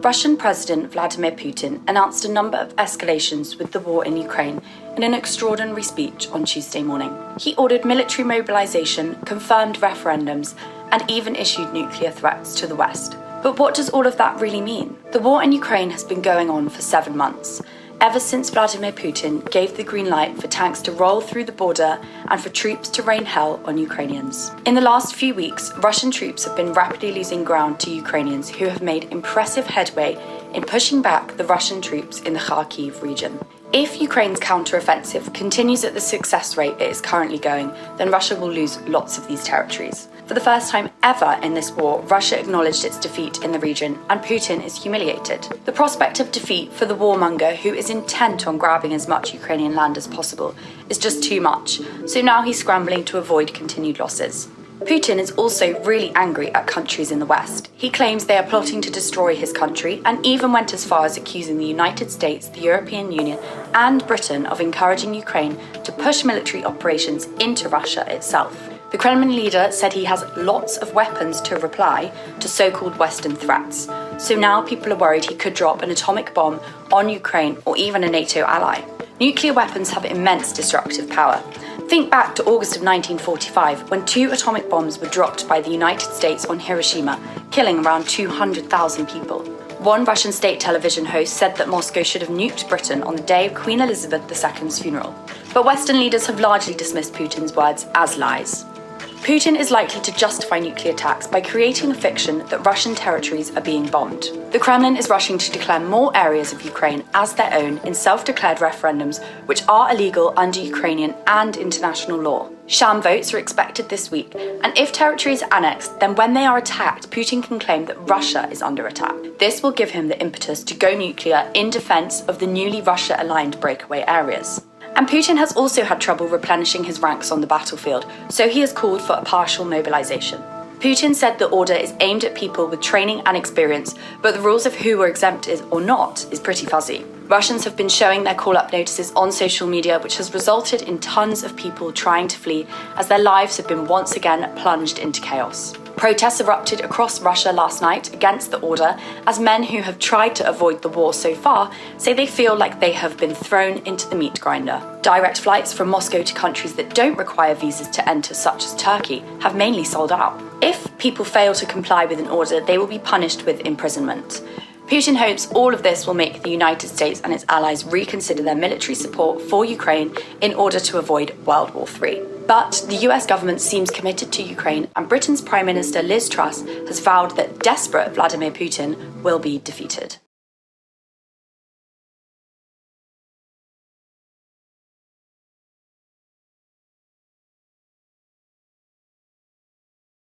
Russian President Vladimir Putin announced a number of escalations with the war in Ukraine in an extraordinary speech on Tuesday morning. He ordered military mobilization, confirmed referendums, and even issued nuclear threats to the West. But what does all of that really mean? The war in Ukraine has been going on for 7 months, ever since Vladimir Putin gave the green light for tanks to roll through the border and for troops to rain hell on Ukrainians. In the last few weeks, Russian troops have been rapidly losing ground to Ukrainians who have made impressive headway in pushing back the Russian troops in the Kharkiv region. If Ukraine's counter-offensive continues at the success rate it is currently going, then Russia will lose lots of these territories. For the first time ever in this war, Russia acknowledged its defeat in the region, and Putin is humiliated. The prospect of defeat for the warmonger, who is intent on grabbing as much Ukrainian land as possible, is just too much, so now he's scrambling to avoid continued losses. Putin is also really angry at countries in the West. He claims they are plotting to destroy his country, and even went as far as accusing the United States, the European Union, and Britain of encouraging Ukraine to push military operations into Russia itself. The Kremlin leader said he has lots of weapons to reply to so-called Western threats, so now people are worried he could drop an atomic bomb on Ukraine or even a NATO ally. Nuclear weapons have immense destructive power. Think back to August of 1945, when 2 atomic bombs were dropped by the United States on Hiroshima, killing around 200,000 people. One Russian state television host said that Moscow should have nuked Britain on the day of Queen Elizabeth II's funeral. But Western leaders have largely dismissed Putin's words as lies. Putin is likely to justify nuclear attacks by creating a fiction that Russian territories are being bombed. The Kremlin is rushing to declare more areas of Ukraine as their own in self-declared referendums, which are illegal under Ukrainian and international law. Sham votes are expected this week, and if territory is annexed, then when they are attacked, Putin can claim that Russia is under attack. This will give him the impetus to go nuclear in defense of the newly Russia-aligned breakaway areas. And Putin has also had trouble replenishing his ranks on the battlefield, so he has called for a partial mobilization. Putin said the order is aimed at people with training and experience, but the rules of who are exempted or not is pretty fuzzy. Russians have been showing their call-up notices on social media, which has resulted in tons of people trying to flee as their lives have been once again plunged into chaos. Protests erupted across Russia last night against the order, as men who have tried to avoid the war so far say they feel like they have been thrown into the meat grinder. Direct flights from Moscow to countries that don't require visas to enter, such as Turkey, have mainly sold out. If people fail to comply with an order, they will be punished with imprisonment. Putin hopes all of this will make the United States and its allies reconsider their military support for Ukraine in order to avoid World War III. But the US government seems committed to Ukraine, and Britain's Prime Minister Liz Truss has vowed that desperate Vladimir Putin will be defeated.